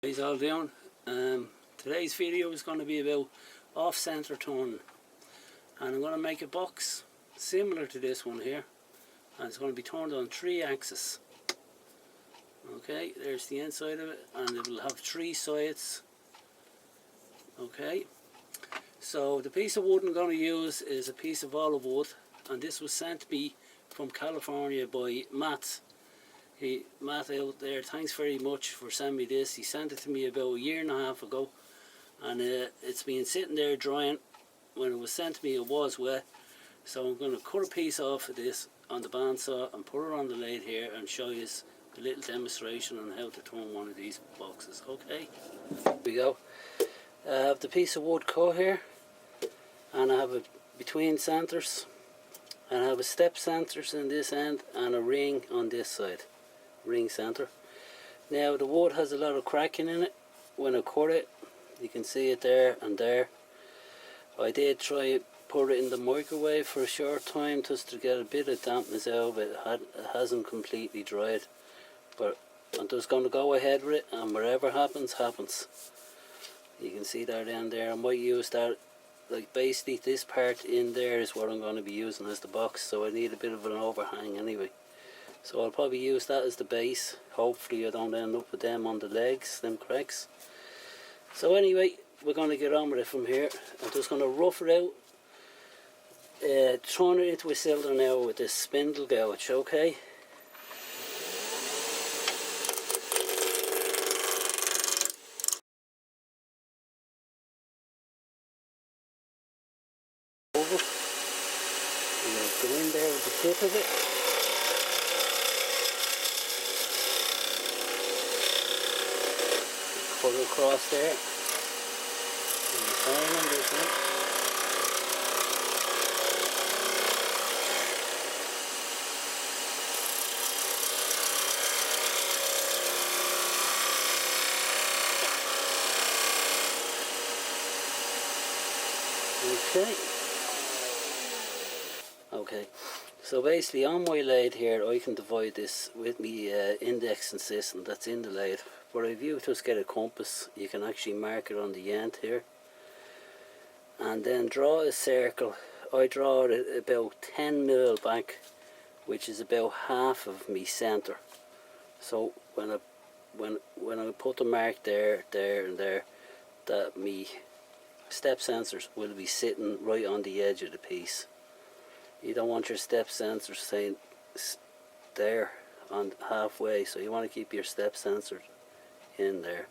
How's all doing? Today's video is going to be about off-center turning, and I'm going to make a box similar to this one here, and it's going to be turned on 3 axes. Okay, there's the inside of it, and it will have 3 sides. Okay, so the piece of wood I'm going to use is a piece of olive wood, and this was sent to me from California by Matt. Matt out there, thanks very much for sending me this. He sent it to me about 1.5 years ago, and it's been sitting there drying. When it was sent to me it was wet, so I'm going to cut a piece off of this on the bandsaw and put it on the lathe here and show you a little demonstration on how to turn one of these boxes. Okay, here we go. I have the piece of wood cut here, and I have it between centers, and I have a step centers in this end and a ring on this side. Ring center. Now the wood has a lot of cracking in it. When I cut it, you can see it there and there. I did try put it in the microwave for a short time just to get a bit of dampness out, but it hasn't completely dried. But I'm just going to go ahead with it, and whatever happens, happens. You can see that down there. I might use that, like basically this part in there is what I'm going to be using as the box, so I need a bit of an overhang anyway. So I'll probably use that as the base. Hopefully I don't end up with them on the legs, them cracks. So anyway, we're going to get on with it from here. I'm just going to rough it out. Turn it into a cylinder now with this spindle gouge, okay? Over. And then go in there with the tip of it. Put it across there, and the same on this one. Okay, so basically on my lathe here I can divide this with me indexing system that's in the lathe. But if you just get a compass, you can actually mark it on the end here, and then draw a circle. I draw it about 10 mil back, which is about half of me centre. So when I put the mark there, there and there, that me step sensors will be sitting right on the edge of the piece. You don't want your step sensors staying there on halfway, so you want to keep your step sensors in there.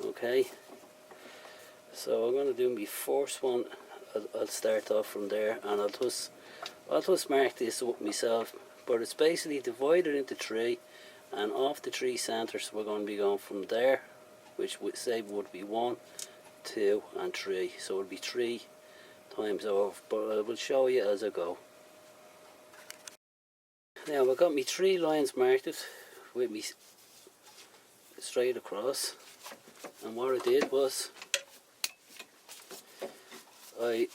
Okay, so I'm going to do my first one. I'll start off from there, and I'll just mark this up myself, but it's basically divided into 3, and off the 3 centers we're going to be going from there, which would say would be 1, 2 and 3, so it'll be 3 times over, but I will show you as I go. Now I've got my 3 lines marked with me straight across, and what I did was I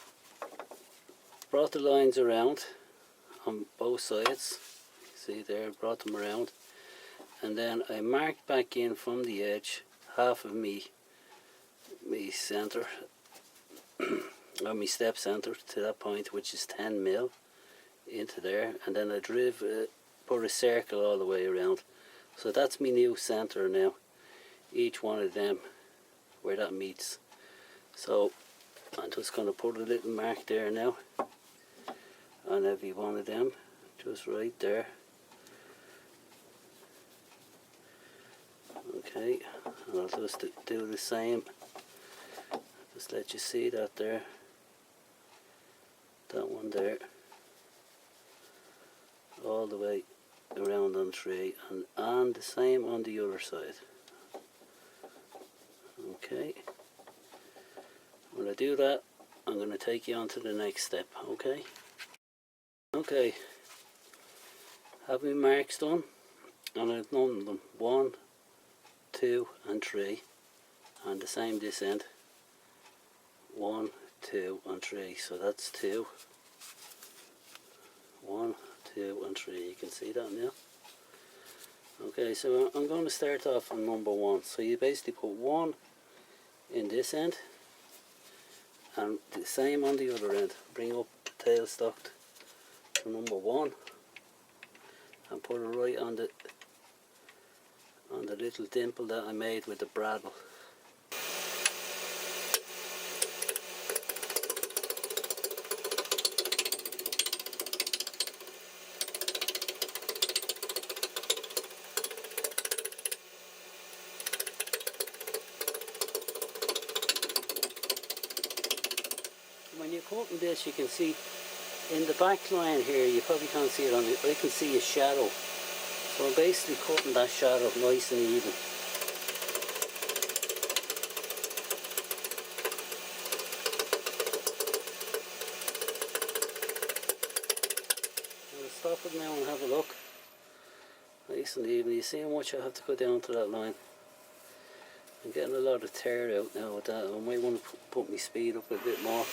brought the lines around on both sides. See there, brought them around, and then I marked back in from the edge half of me centre or me step centre to that point, which is 10 mil into there, and then I put a circle all the way around. So that's my new centre now, each one of them where that meets. So I'm just going to put a little mark there now on every one of them, just right there. Okay, and I'll just do the same, just let you see that there, that one there, all the way around on 3, and the same on the other side. Okay, when I do that, I'm going to take you on to the next step. Okay, have my marks done, and I've done them 1, 2 and 3, and the same this end, 1, 2 and 3, so that's 2, 1, 2 and 3, you can see that now. Okay, so I'm going to start off on number 1. So you basically put 1 in this end and the same on the other end. Bring up tailstock to number 1 and put it right on the little dimple that I made with the bradawl. When you're cutting this, you can see in the back line here, you probably can't see it on it, but I can see a shadow. So I'm basically cutting that shadow nice and even. I'll stop it now and have a look. Nice and even. You see how much I have to go down to that line. I'm getting a lot of tear out now with that. I might want to put my speed up a bit more.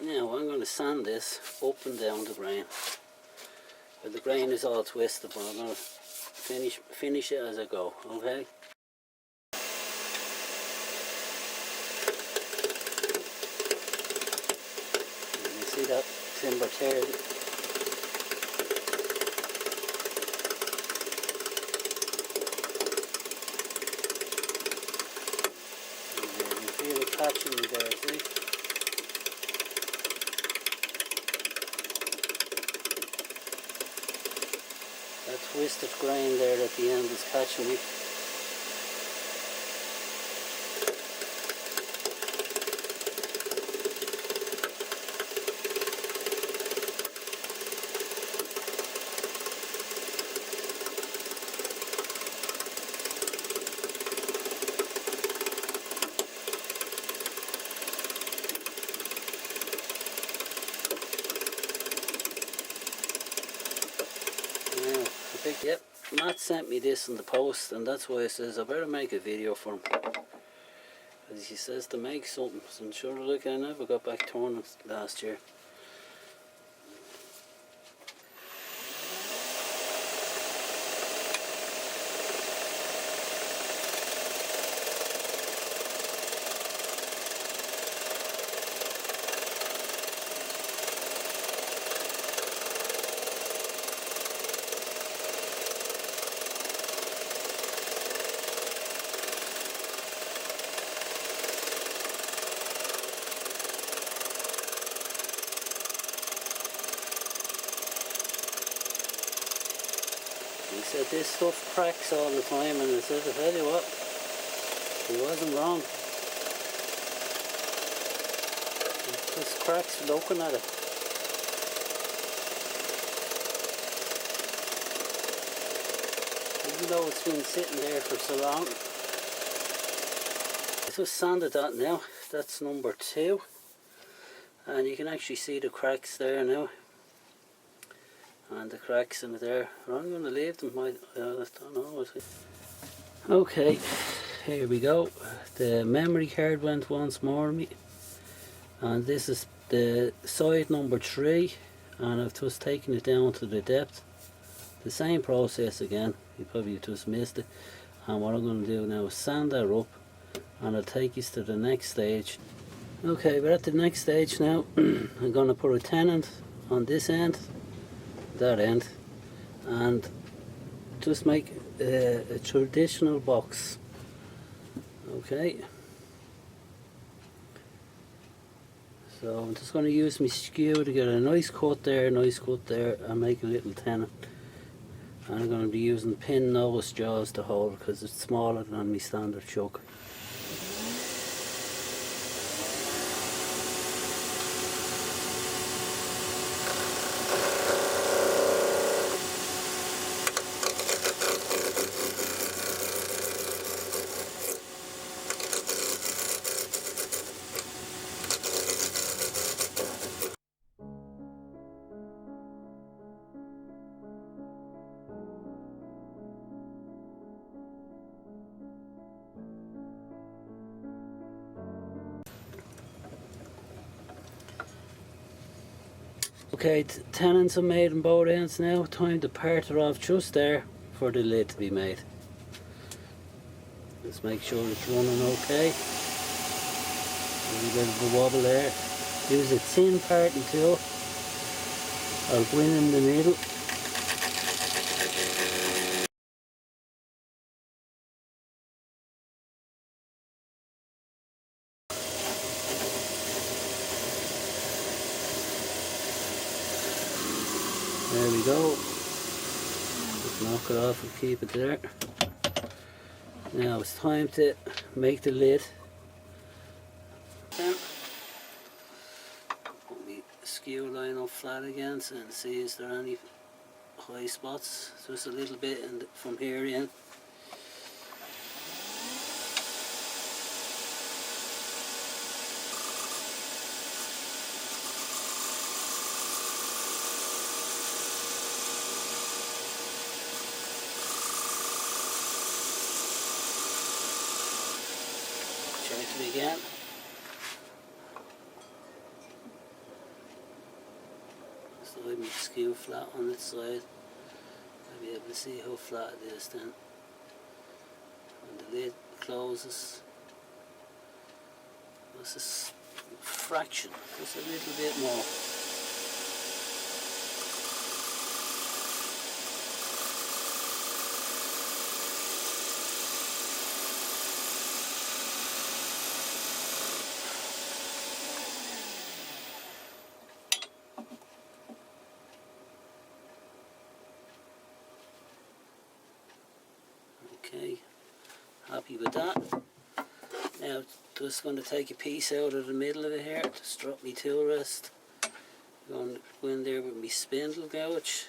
Now I'm going to sand this up and down the grain. But the grain is all twisted, but I'm going to finish it as I go, okay? You see that timber tear? You can feel it catching me there, see? That twisted grain there at the end is catching me. Yep, Matt sent me this in the post, and that's why he says I better make a video for him. Because he says to make something. So I'm sure, look, I never got back turning last year. He said this stuff cracks all the time, and I said, I tell you what, he wasn't wrong. It just cracks looking at it. Even though it's been sitting there for so long. I just sanded that now. That's number 2. And you can actually see the cracks there now. And the cracks in there. I'm going to leave them. I don't know. Okay, here we go. The memory card went once more on me. And this is the side number 3. And I've just taken it down to the depth. The same process again. You probably just missed it. And what I'm going to do now is sand that up. And I'll take you to the next stage. Okay, we're at the next stage now. I'm going to put a tenant on this end. That end, and just make a traditional box. Okay, so I'm just going to use my skew to get a nice cut there, and make a little tenant. And I'm going to be using pin nose jaws to hold because it's smaller than my standard chuck. Okay, tenons are made on both ends now. Time to part it off just there for the lid to be made. Just make sure it's running okay. A little bit of a wobble there. Use a thin parting tool. I'll go in the middle. There we go. Just knock it off and keep it there. Now it's time to make the lid. Then put my skew line up flat again and see is there any high spots. Just a little bit from here in. Check it again. So I make skew flat on its side. I'll be able to see how flat it is then. When the lid closes, this is a fraction, just a little bit more. Okay, happy with that. Now just going to take a piece out of the middle of it here to strut my tool rest. Going to go in there with my spindle gouge.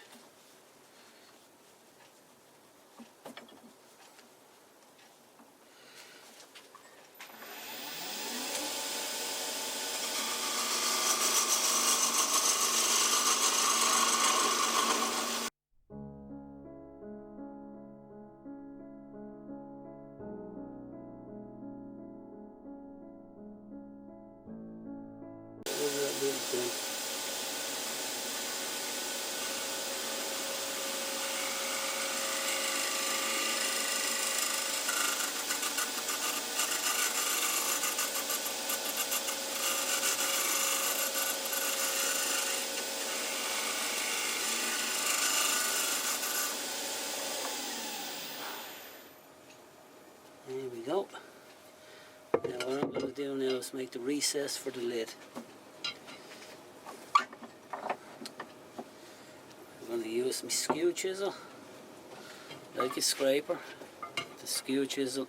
There we go. Now what I'm going to do now is make the recess for the lid. I'm going to use my skew chisel, like a scraper. The skew chisel,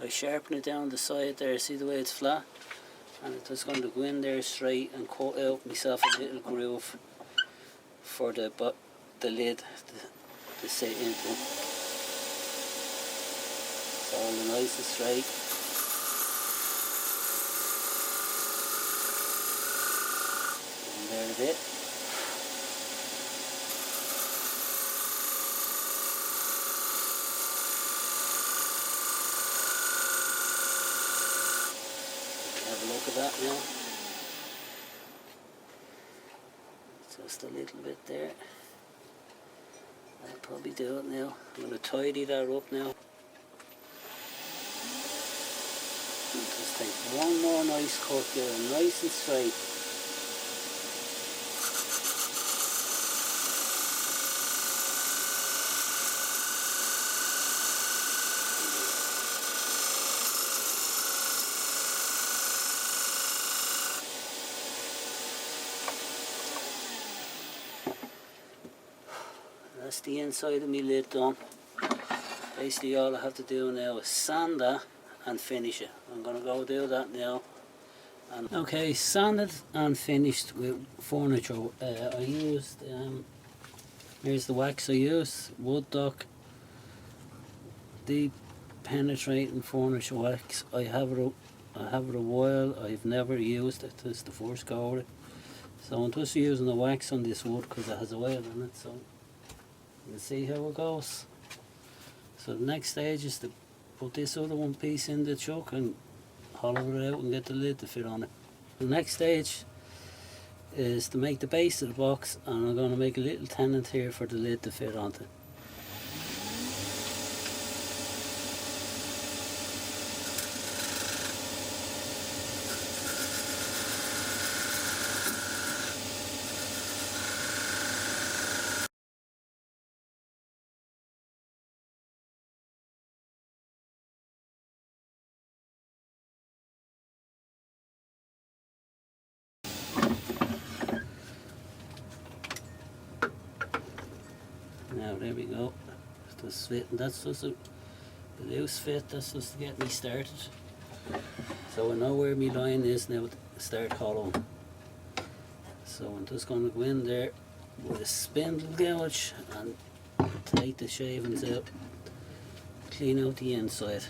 I sharpen it down the side there, see the way it's flat? And it's just going to go in there straight and cut out myself a little groove for the lid to sit into. It's all nice and straight. And there it is. Have a look at that now. Just a little bit there. I'll probably do it now. I'm going to tidy that up now. Just take one more nice cut here, nice and straight. That's the inside of my lid done. Basically all I have to do now is sand that and finish it. I'm going to go do that now. And okay, sanded and finished with furniture. I used, here's the wax I used, Wood Duck Deep Penetrating Furniture Wax. I have it a while, I've never used it, this is the first go with it. So I'm just using the wax on this wood because it has oil in it, so we'll see how it goes. So the next stage is to put this other one piece in the chuck and hollow it out and get the lid to fit on it. The next stage is to make the base of the box, and I'm going to make a little tenon here for the lid to fit onto. Now there we go. Just fit, and that's just a loose fit. That's just to get me started. So I know where my line is now to start hollowing. So I'm just going to go in there with a spindle gouge and take the shavings out, clean out the inside.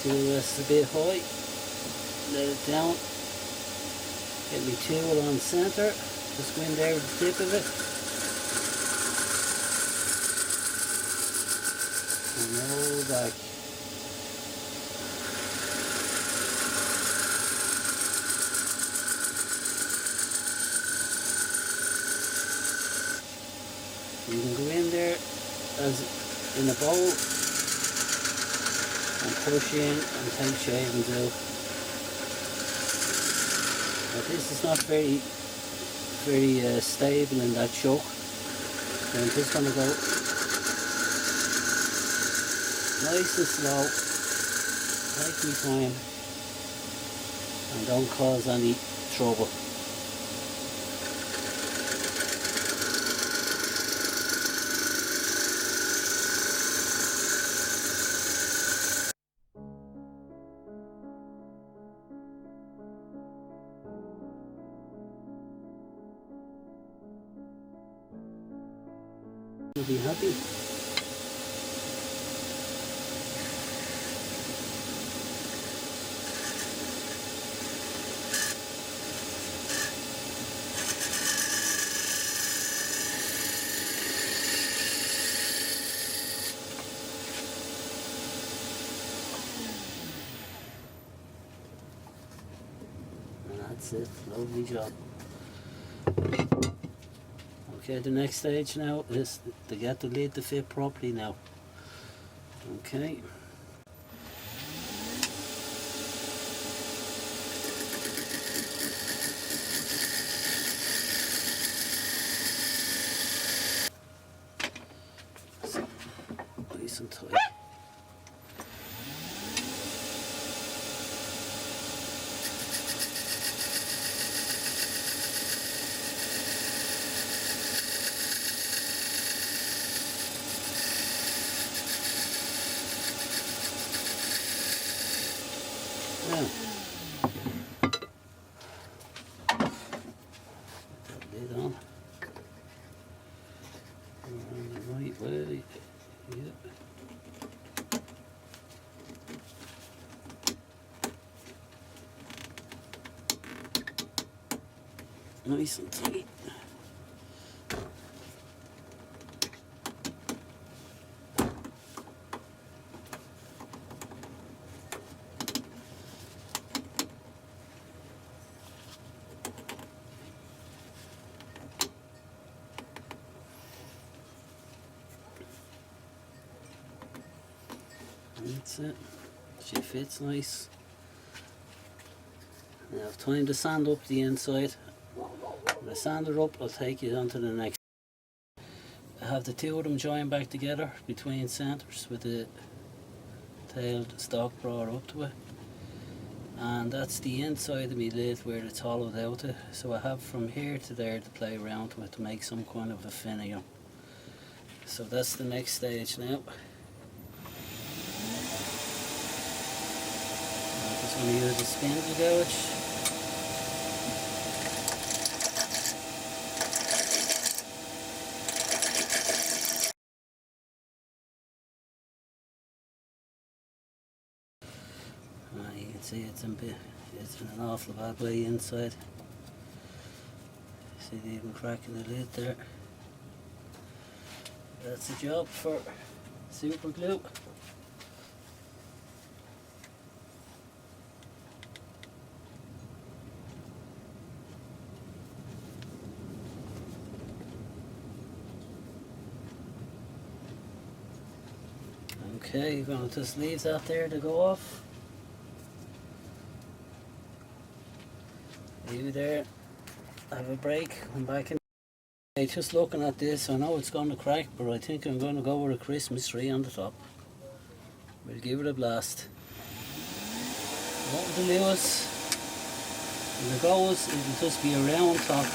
See that's a bit high, let it down, get my tool on centre, just go in there with the tip of it and roll back. You can go in there as in a bowl and push in and take shavings out. But this is not very stable in that chuck, so I'm just going to go nice and slow, take my time and don't cause any trouble. You'll be happy. And that's it, lovely job. Okay, the next stage now is to get the lid to fit properly now. Okay. So, nice and tight. Now, put that lid on. Around the right way. Yep. Nice and tight. That's it. She fits nice. Now time to sand up the inside. When I sand it up, I'll take it on to the next. I have the two of them joined back together between centres with the tailed stock brought up to it. And that's the inside of my lid where it's hollowed out to. So I have from here to there to play around with to make some kind of a finial. So that's the next stage now. I'm just going to use a spindle gouge. You can see it's in an awful bad way inside. See the even crack in the lid there. That's a job for super glue. Okay, you're going to just leave that there to go off. Leave it there, have a break, come back in. Okay, just looking at this, I know it's going to crack, but I think I'm going to go with a Christmas tree on the top. We'll give it a blast. What with the Lewis, when it goes, it'll just be a round top.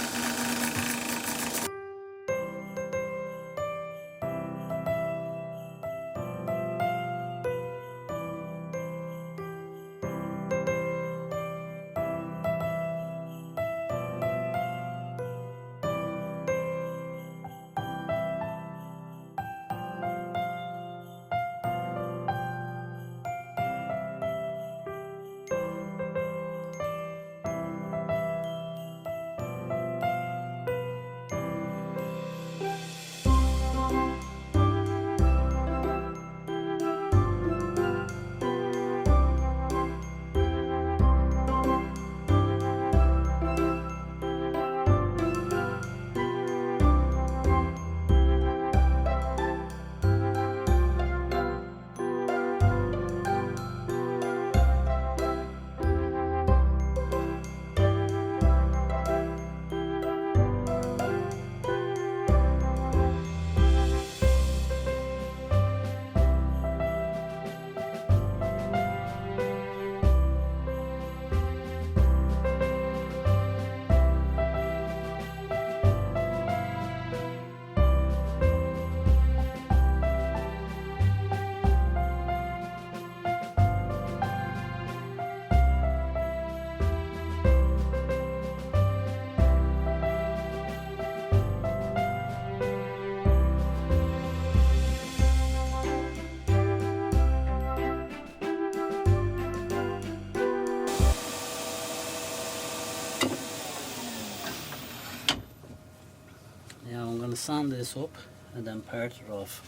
Now I'm going to sand this up and then part it off.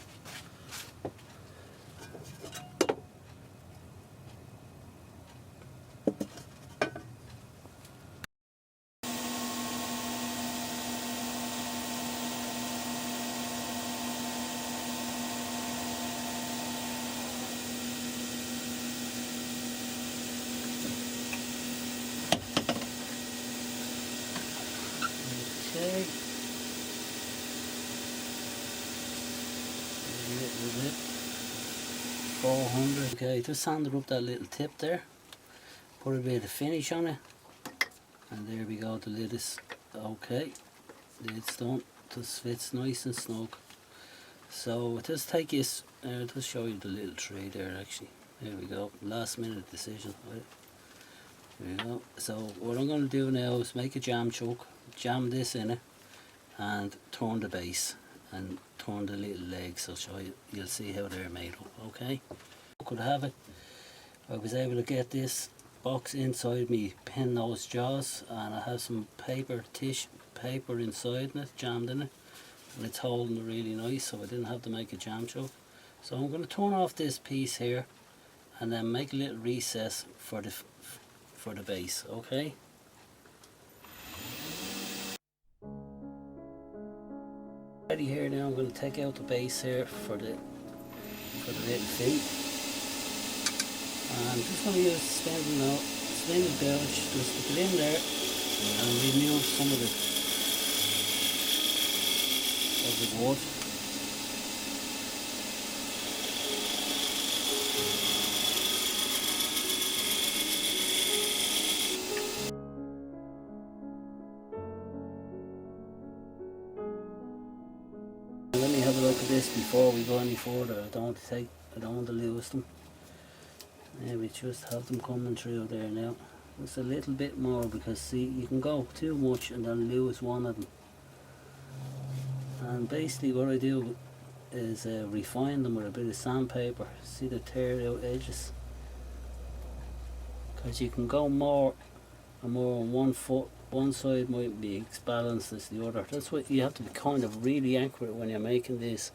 Okay. A little bit. 400. Okay, just sanded up that little tip there. Put a bit of finish on it. And there we go, the lid is okay. Lid's done. Just fits nice and snug. So just take this, just show you the little tray there actually. There we go, last minute decision. Right. There we go. So what I'm going to do now is make a jam choke, jam this in it and turn the base and turn the little legs. I'll show you, you'll see how they're made up, okay? I could have it, I was able to get this box inside me pin nose jaws, and I have some paper inside it, jammed in it, and it's holding it really nice, so I didn't have to make a jam choke. So I'm going to turn off this piece here and then make a little recess for the base, okay? Ready here now. I'm going to take out the base here for the little feet. I'm just going to use spindle gouge, just stick it in there and remove some of the wood. Let me have a look at this before we go any further. I don't want to lose them. Yeah, we just have them coming through there now. Just a little bit more, because see, you can go too much and then lose one of them. And basically what I do is refine them with a bit of sandpaper. See the teared out edges? Because you can go more and more on one foot. One side might be as balanced as the other. That's what you have to be kind of really accurate when you're making this.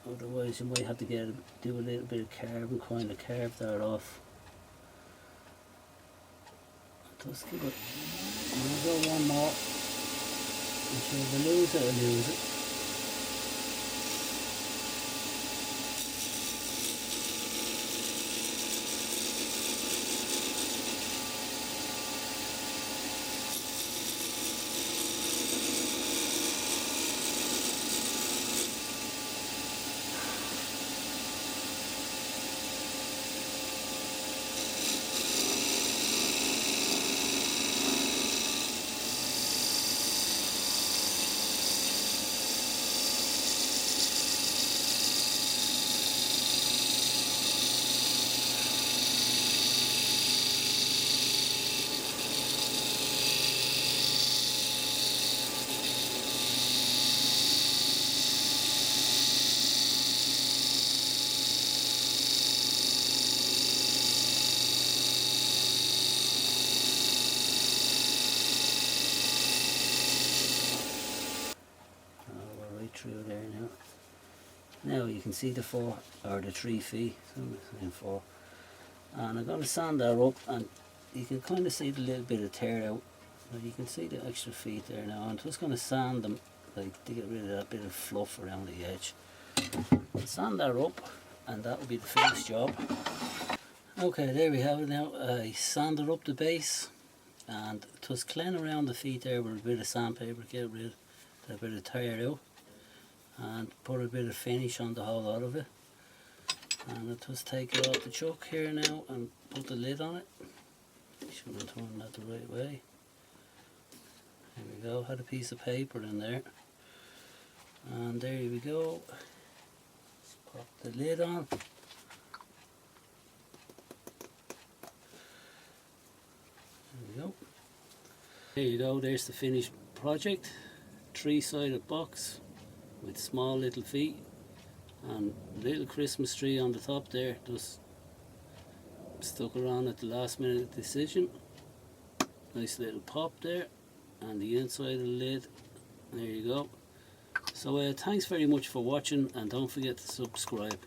Otherwise you might have to do a little bit of carving, kind of carve that off. Just give it, I'm going to go one more. And if I lose it, I lose it. through there now. Now you can see the 4 or the 3 feet, so I'm saying 4. And I'm going to sand that up, and you can kind of see the little bit of tear out. But you can see the extra feet there now. I'm just going to sand them, like, to get rid of that bit of fluff around the edge. Sand that up, and that will be the finished job. Okay, there we have it now. I sanded up the base, and just clean around the feet there with a bit of sandpaper, get rid of that bit of tear out, and put a bit of finish on the whole lot of it. And I'll just take it off the chuck here now and put the lid on it. Should have turned that the right way. There we go, had a piece of paper in there. And there we go. Pop the lid on. There we go. There you go, there's the finished project. 3-sided box with small little feet and little Christmas tree on the top there. Just stuck around at the last minute decision. Nice little pop there, and the inside of the lid. There you go. So thanks very much for watching, and don't forget to subscribe.